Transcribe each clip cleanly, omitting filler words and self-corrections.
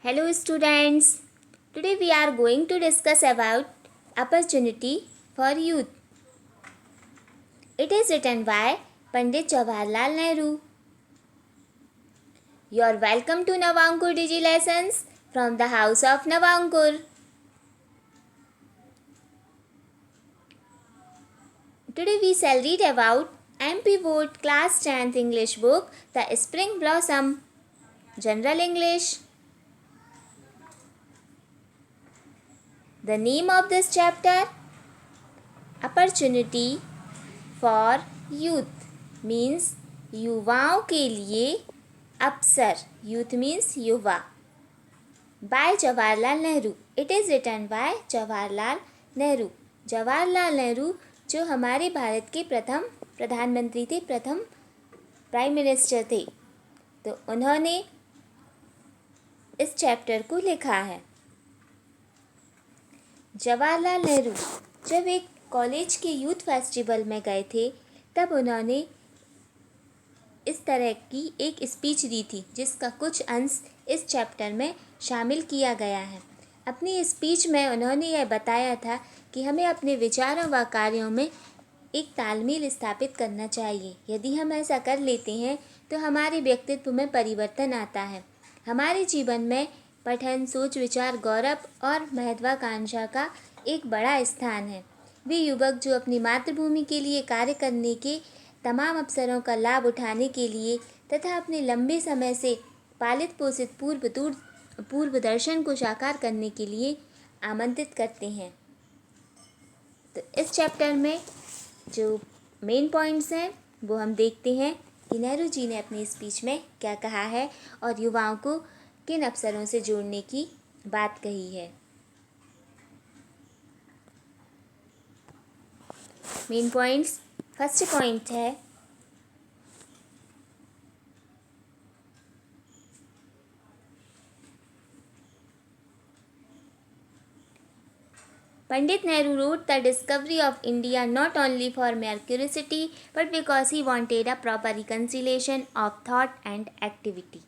Hello students. Today we are going to discuss about opportunity for youth. It is written by Pandit Jawaharlal Nehru. You are welcome to Navankur Digi Lessons from the house of Navankur. Today we shall read about MP Board Class 10th English book The Spring Blossom. General English. The name of this chapter Opportunity for youth means युवाओं के लिए अवसर. Youth means युवा. By Jawaharlal Nehru. It is written by Jawaharlal Nehru. Jawaharlal Nehru जो हमारे भारत के प्रथम प्रधानमंत्री थे, प्रथम प्राइम मिनिस्टर थे, तो उन्होंने इस चैप्टर को लिखा है. जवाहरलाल नेहरू जब एक कॉलेज के यूथ फेस्टिवल में गए थे तब उन्होंने इस तरह की एक स्पीच दी थी जिसका कुछ अंश इस चैप्टर में शामिल किया गया है. अपनी स्पीच में उन्होंने यह बताया था कि हमें अपने विचारों व कार्यों में एक तालमेल स्थापित करना चाहिए. यदि हम ऐसा कर लेते हैं तो हमारे व्यक्तित्व में परिवर्तन आता है. हमारे जीवन में पठन, सोच, विचार, गौरव और महत्वाकांक्षा का एक बड़ा स्थान है. वे युवक जो अपनी मातृभूमि के लिए कार्य करने के तमाम अवसरों का लाभ उठाने के लिए तथा अपने लंबे समय से पालित पोषित पूर्व दर्शन को साकार करने के लिए आमंत्रित करते हैं. तो इस चैप्टर में जो मेन पॉइंट्स हैं वो हम देखते हैं कि नेहरू जी ने अपनी स्पीच में क्या कहा है और युवाओं को किन अवसरों से जोड़ने की बात कही है. Main points. फर्स्ट पॉइंट है Pandit Nehru wrote the discovery of India not only for mere curiosity but because he wanted a proper reconciliation of thought and activity.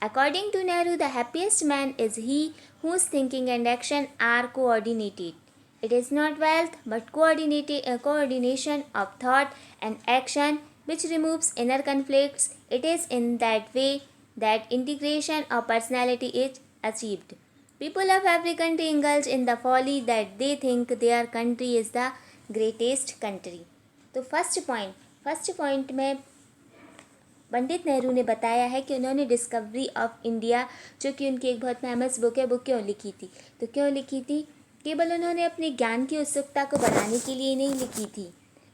According to Nehru, the happiest man is he whose thinking and action are coordinated. It is not wealth but coordination of thought and action which removes inner conflicts. It is in that way that integration of personality is achieved. People of every country indulge in the folly that they think their country is the greatest country. तो first point में पंडित नेहरू ने बताया है कि उन्होंने discovery of India, जो कि उनकी एक बहुत फेमस बुक है, वो क्यों लिखी थी. तो क्यों लिखी थी? केवल उन्होंने अपने ज्ञान की उत्सुकता को बढ़ाने के लिए नहीं लिखी थी.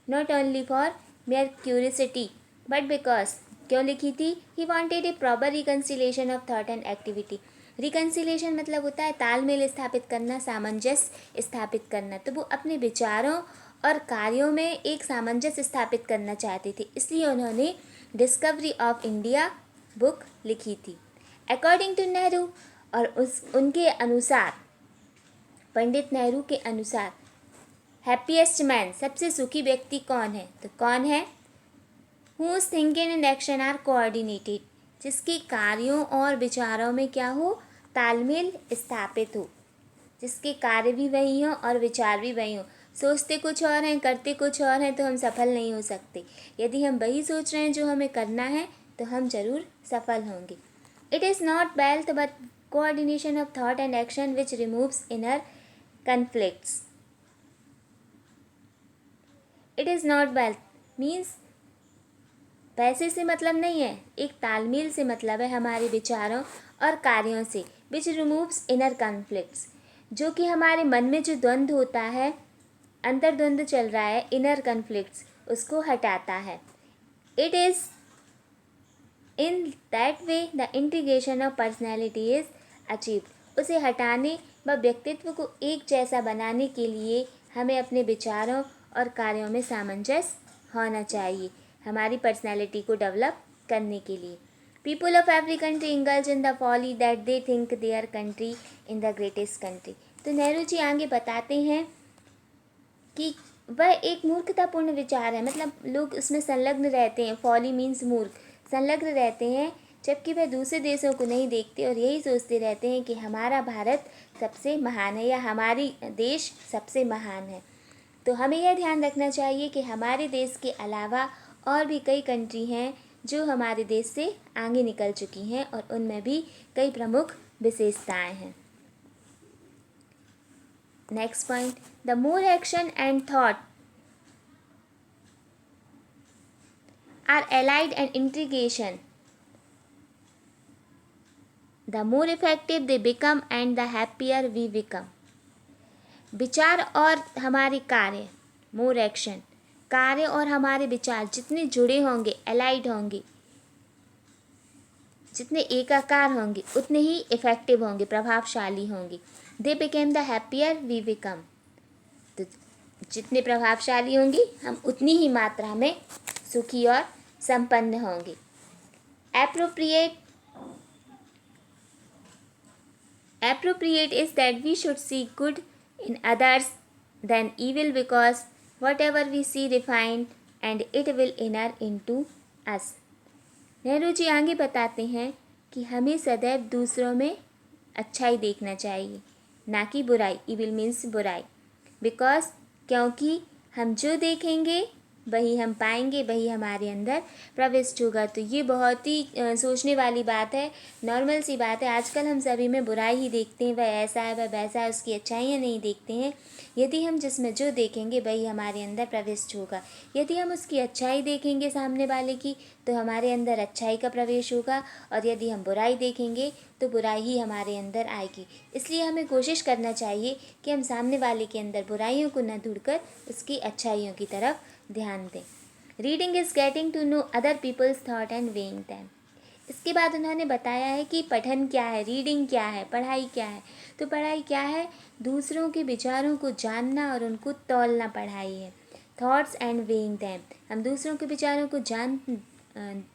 Not only for mayor curiosity but because. क्यों लिखी थी? He wanted A proper reconciliation of thought and activity. Reconciliation मतलब होता है तालमेल स्थापित करना, सामंजस्य स्थापित करना. तो वो अपने विचारों और कार्यों में एक सामंजस्य स्थापित करना चाहते थे, इसलिए उन्होंने डिस्कवरी ऑफ इंडिया बुक लिखी थी. अकॉर्डिंग टू नेहरू, और उनके अनुसार, पंडित नेहरू के अनुसार, हैप्पीएस्ट मैन, सबसे सुखी व्यक्ति कौन है? तो कौन है? Whose thinking and action are coordinated, जिसके कार्यों और विचारों में क्या हो? तालमेल स्थापित हो. जिसके कार्य भी वही हों और विचार भी वही हों. सोचते कुछ और हैं, करते कुछ और हैं, तो हम सफल नहीं हो सकते. यदि हम वही सोच रहे हैं जो हमें करना है तो हम ज़रूर सफल होंगे. It is not wealth but coordination of thought and action which removes inner conflicts. It is not wealth means पैसे से मतलब नहीं है, एक तालमेल से मतलब है हमारे विचारों और कार्यों से. विच रिमूव्स इनर कन्फ्लिक्ट्स, जो कि हमारे मन में जो द्वंद्व होता है, अंतर्द्वंद्व चल रहा है, इनर कन्फ्लिक्ट्स, उसको हटाता है. It is in that way the integration of personality is achieved. उसे हटाने व व्यक्तित्व को एक जैसा बनाने के लिए हमें अपने विचारों और कार्यों में सामंजस्य होना चाहिए, हमारी पर्सनैलिटी को डेवलप करने के लिए. People of every country indulges in the folly that they think their country in the greatest country. तो नेहरू जी आगे बताते हैं कि वह एक मूर्खतापूर्ण विचार है, मतलब लोग उसमें संलग्न रहते हैं. फॉली मीन्स मूर्ख. संलग्न रहते हैं जबकि वह दूसरे देशों को नहीं देखते और यही सोचते रहते हैं कि हमारा भारत सबसे महान है या हमारी देश सबसे महान है। तो हमें यह ध्यान रखना चाहिए कि हमारे देश के अलावा और भी कई कंट्री हैं जो हमारे देश से आगे निकल चुकी हैं और उनमें भी कई प्रमुख विशेषताएं हैं। Next point, the more action and thought are allied and integration, the more effective they become and the happier we become. विचार और हमारे कार्य, मोर एक्शन, कार्य और हमारे विचार जितने जुड़े होंगे, एलाइड होंगे, जितने एकाकार होंगे, उतने ही इफ़ेक्टिव होंगे, प्रभावशाली होंगे। They became the happier we become, तो जितने प्रभावशाली होंगी हम उतनी ही मात्रा में सुखी और संपन्न होंगे। Appropriate is that we should see good in others than evil, because whatever we see refined and it will enter into us. Nehru ji आगे बताते हैं कि हमें सदैव दूसरों में अच्छाई देखना चाहिए, ना कि बुराई। evil मीन्स बुराई। बिकॉज क्योंकि हम जो देखेंगे वही हम पाएंगे, वही हमारे अंदर प्रविष्ट होगा। तो ये बहुत ही सोचने वाली बात है, नॉर्मल सी बात है। आजकल हम सभी में बुराई ही देखते हैं, वह ऐसा है, वह वैसा है, उसकी अच्छाइयाँ नहीं देखते हैं। यदि हम जिसमें जो देखेंगे वही हमारे अंदर प्रविष्ट होगा। यदि हम उसकी अच्छाई देखेंगे सामने वाले की, तो हमारे अंदर अच्छाई का प्रवेश होगा, और यदि हम बुराई देखेंगे तो बुराई ही हमारे अंदर आएगी। इसलिए हमें कोशिश करना चाहिए कि हम सामने वाले के अंदर बुराइयों को न ढूंढकर उसकी अच्छाइयों की तरफ ध्यान दें। Reading is getting to know other people's thought and weighing them. इसके बाद उन्होंने बताया है कि पठन क्या है, रीडिंग क्या है, पढ़ाई क्या है। तो पढ़ाई क्या है? दूसरों के विचारों को जानना और उनको तौलना पढ़ाई है। थॉट्स एंड वेइंग दैम, हम दूसरों के विचारों को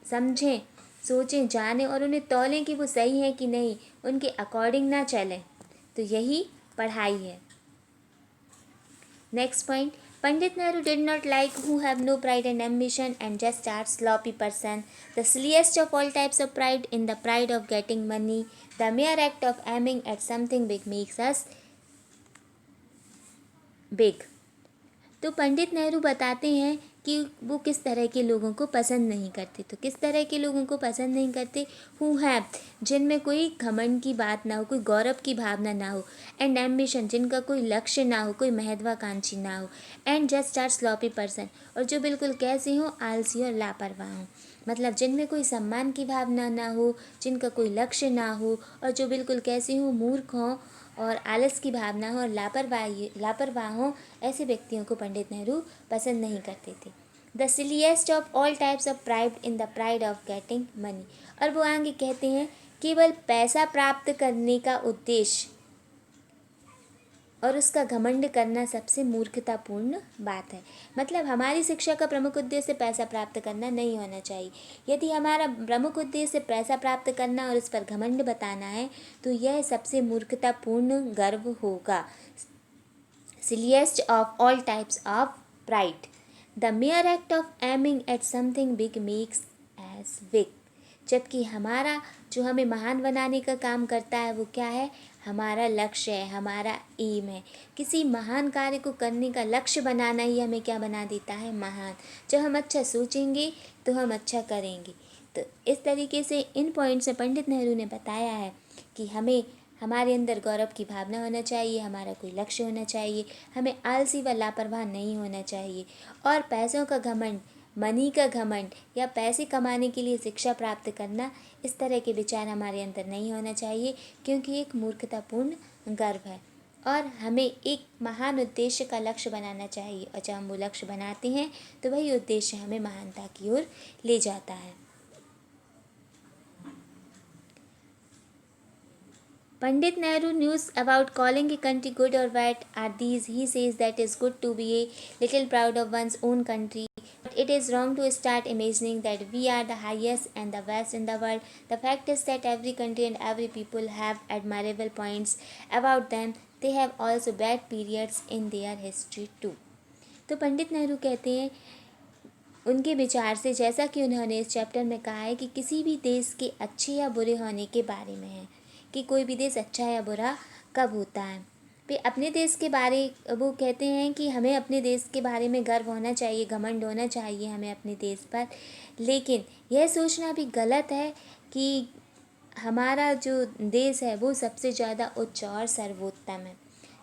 समझें, सोचें, जानें और उन्हें तौलें कि वो सही है कि नहीं, उनके अकॉर्डिंग ना चलें। तो यही पढ़ाई है। Next point, Pandit Nehru did not like who have no pride and ambition and just are sloppy person. The silliest of all types of pride in the pride of getting money. The mere act of aiming at something big makes us big. तो पंडित नेहरू बताते हैं कि वो किस तरह के लोगों को पसंद नहीं करते। तो किस तरह के लोगों को पसंद नहीं करते? हु हैव, जिनमें कोई घमंड की बात ना हो, कोई गौरव की भावना ना हो। एंड एम्बिशन, जिनका कोई लक्ष्य ना हो, कोई महत्वाकांक्षी ना हो। And just are sloppy person, और जो बिल्कुल कैसे हो, आलसी और लापरवाह हो। मतलब जिनमें कोई सम्मान की भावना ना हो, जिनका कोई लक्ष्य ना हो, और जो बिल्कुल कैसे हो, मूर्ख हों और आलस की भावना हो और लापरवाह हो, ऐसे व्यक्तियों को पंडित नेहरू पसंद नहीं करते थे। The silliest of all types of pride in the pride of getting money. और वो आगे कहते हैं, केवल पैसा प्राप्त करने का उद्देश्य और उसका घमंड करना सबसे मूर्खतापूर्ण बात है। मतलब हमारी शिक्षा का प्रमुख उद्देश्य पैसा प्राप्त करना नहीं होना चाहिए। यदि हमारा प्रमुख उद्देश्य पैसा प्राप्त करना और उस पर घमंड बताना है, तो यह सबसे मूर्खतापूर्ण गर्व होगा। Silliest of all types of pride, the mere act of aiming at something big makes us big. जबकि हमारा जो हमें महान बनाने का काम करता है वो क्या है? हमारा लक्ष्य है, हमारा एम है। किसी महान कार्य को करने का लक्ष्य बनाना ही हमें क्या बना देता है? महान। जब हम अच्छा सोचेंगे तो हम अच्छा करेंगे। तो इस तरीके से इन पॉइंट्स में पंडित नेहरू ने बताया है कि हमें हमारे अंदर गौरव की भावना होना चाहिए, हमारा कोई लक्ष्य होना चाहिए, हमें आलसी व लापरवाह नहीं होना चाहिए, और पैसों का घमंड, मनी का घमंड या पैसे कमाने के लिए शिक्षा प्राप्त करना, इस तरह के विचार हमारे अंदर नहीं होना चाहिए, क्योंकि एक मूर्खतापूर्ण गर्व है। और हमें एक महान उद्देश्य का लक्ष्य बनाना चाहिए, और जब हम वो लक्ष्य बनाते हैं तो वही उद्देश्य हमें महानता की ओर ले जाता है। Pandit Nehru news about calling a country good or bad are these. He says that it's good to be a little proud of one's own country, but it is wrong to start imagining that we are the highest and the best in the world. The fact is that every country and every people have admirable points about them. They have also bad periods in their history too. तो पंडित नेहरू कहते हैं उनके विचार से, जैसा कि उन्होंने इस चैप्टर में कहा है कि किसी भी देश के अच्छे या बुरे होने के बारे में है, कि कोई भी देश अच्छा या बुरा कब होता है। वे अपने देश के बारे वो कहते हैं कि हमें अपने देश के बारे में गर्व होना चाहिए, घमंड होना चाहिए हमें अपने देश पर, लेकिन यह सोचना भी गलत है कि हमारा जो देश है वो सबसे ज़्यादा उच्च और सर्वोत्तम है।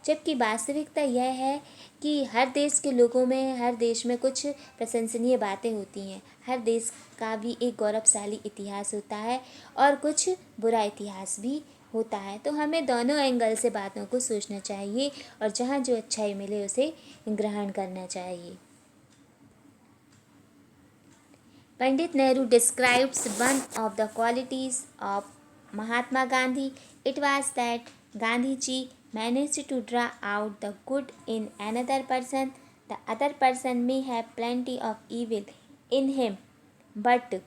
जबकि वास्तविकता यह है कि हर देश के लोगों में, हर देश में कुछ प्रशंसनीय बातें होती हैं। हर देश का भी एक गौरवशाली इतिहास होता है और कुछ बुरा इतिहास भी होता है। तो हमें दोनों एंगल से बातों को सोचना चाहिए और जहाँ जो अच्छाई मिले उसे ग्रहण करना चाहिए। Pandit Nehru describes one of the qualities of Mahatma Gandhi. It was that Gandhiji managed to draw out the good in another person. The other person may have plenty of evil in him, but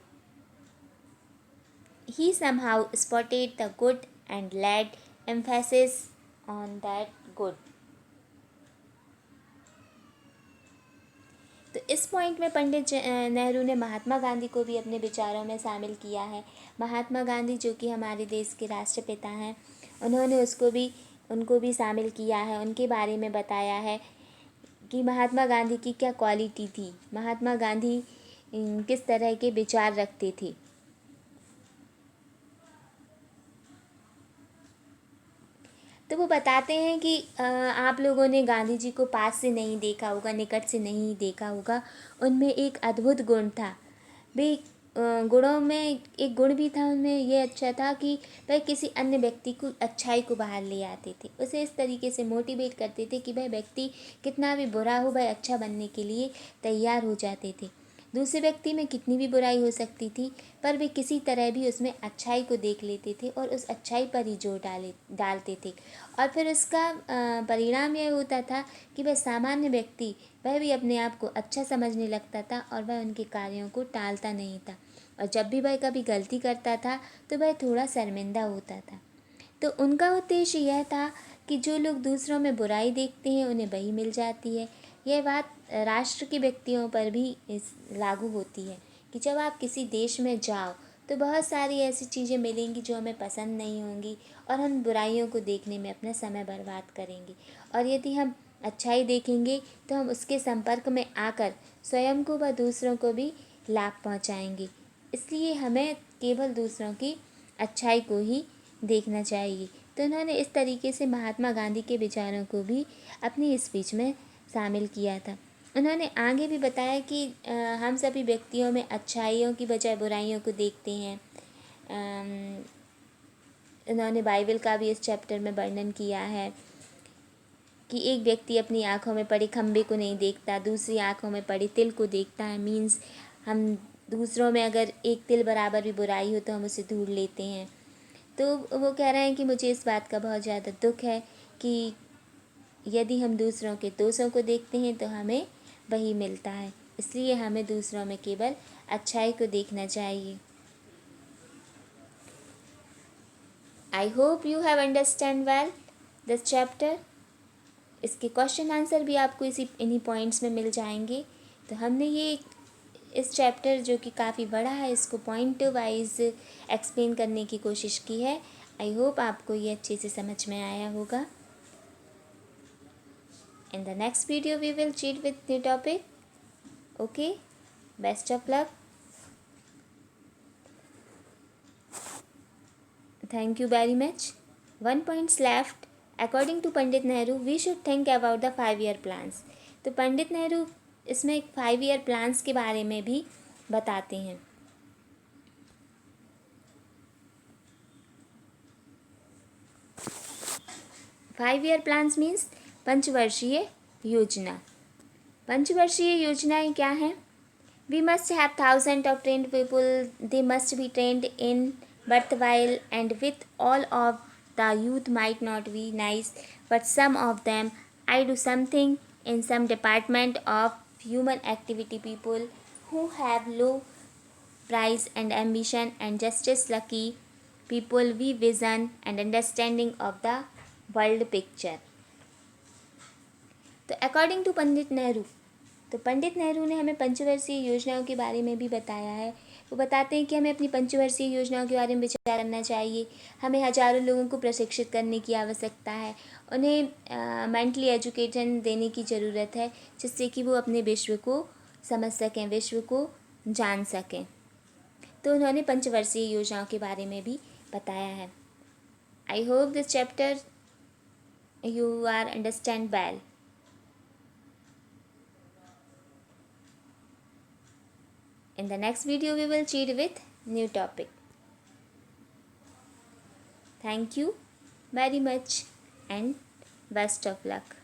he somehow spotted the good and laid emphasis on that good. तो इस point में पंडित नेहरू ने महात्मा गांधी को भी अपने विचारों में शामिल किया है। महात्मा गांधी जो कि हमारे देश के राष्ट्रपिता हैं, उन्होंने उनको भी शामिल किया है, उनके बारे में बताया है कि महात्मा गांधी की क्या क्वालिटी थी, महात्मा गांधी किस तरह के विचार रखते थे। तो वो बताते हैं कि आप लोगों ने गांधी जी को पास से नहीं देखा होगा, निकट से नहीं देखा होगा, उनमें एक अद्भुत गुण था। वे गुणों में एक गुण भी था उनमें, ये अच्छा था कि वह किसी अन्य व्यक्ति को अच्छाई को बाहर ले आते थे, उसे इस तरीके से मोटिवेट करते थे कि वह व्यक्ति कितना भी बुरा हो वह अच्छा बनने के लिए तैयार हो जाते थे। दूसरे व्यक्ति में कितनी भी बुराई हो सकती थी, पर वे किसी तरह भी उसमें अच्छाई को देख लेते थे और उस अच्छाई पर ही जोर डालते थे। और फिर उसका परिणाम यह होता था कि वह सामान्य व्यक्ति वह भी अपने आप को अच्छा समझने लगता था और वह उनके कार्यों को टालता नहीं था। और जब भी वह कभी गलती करता था तो वह थोड़ा शर्मिंदा होता था। तो उनका उद्देश्य यह था कि जो लोग दूसरों में बुराई देखते हैं उन्हें वही मिल जाती है। यह बात राष्ट्र के व्यक्तियों पर भी लागू होती है कि जब आप किसी देश में जाओ तो बहुत सारी ऐसी चीज़ें मिलेंगी जो हमें पसंद नहीं होंगी और हम बुराइयों को देखने में अपना समय बर्बाद करेंगे। और यदि हम अच्छाई देखेंगे तो हम उसके संपर्क में आकर स्वयं को व दूसरों को भी लाभ पहुंचाएंगे। इसलिए हमें केवल दूसरों की अच्छाई को ही देखना चाहिए। तो उन्होंने इस तरीके से महात्मा गांधी के विचारों को भी अपनी स्पीच में शामिल किया था। उन्होंने आगे भी बताया कि हम सभी व्यक्तियों में अच्छाइयों की बजाय बुराइयों को देखते हैं। उन्होंने बाइबल का भी इस चैप्टर में वर्णन किया है कि एक व्यक्ति अपनी आँखों में पड़े खंबे को नहीं देखता, दूसरी आँखों में पड़े तिल को देखता है। मीन्स हम दूसरों में अगर एक तिल बराबर भी बुराई हो तो हम उसे ढूंढ लेते हैं। तो वो कह रहे हैं कि मुझे इस बात का बहुत ज़्यादा दुख है कि यदि हम दूसरों के दोषों को देखते हैं तो हमें वही मिलता है, इसलिए हमें दूसरों में केवल अच्छाई को देखना चाहिए। I hope you have understand well this chapter. इसके क्वेश्चन आंसर भी आपको इन्हीं पॉइंट्स में मिल जाएंगे। तो हमने ये इस चैप्टर जो कि काफ़ी बड़ा है इसको पॉइंट वाइज एक्सप्लेन करने की कोशिश की है। आई होप आपको ये अच्छे से समझ में आया होगा। In the next video we will cheat with new topic. Okay, best of luck. Thank you very much. 1 points left. According to Pandit Nehru, we should think about the 5-year plans. तो पंडित नेहरू इसमें 5-year plans के बारे में भी बताते हैं। 5-year plans means पंचवर्षीय योजना। पंचवर्षीय योजनाएं क्या हैं? We must have thousands of trained people. They must be trained in worthwhile, and with all of the youth might not be nice, but some of them I do something in some department of human activity. People who have low price and ambition and justice lucky people with vision and understanding of the world picture. तो according to Pandit Nehru, तो पंडित नेहरू ने हमें पंचवर्षीय योजनाओं के बारे में भी बताया है। वो बताते हैं कि हमें अपनी पंचवर्षीय योजनाओं के बारे में विचार करना चाहिए, हमें हज़ारों लोगों को प्रशिक्षित करने की आवश्यकता है, उन्हें मेंटली एजुकेशन देने की ज़रूरत है, जिससे कि वो अपने विश्व को समझ सकें, विश्व को जान सकें। तो उन्होंने पंचवर्षीय योजनाओं के बारे में भी बताया है। I hope this chapter you are understand well. In the next video we will proceed with new topic. Thank you very much and best of luck.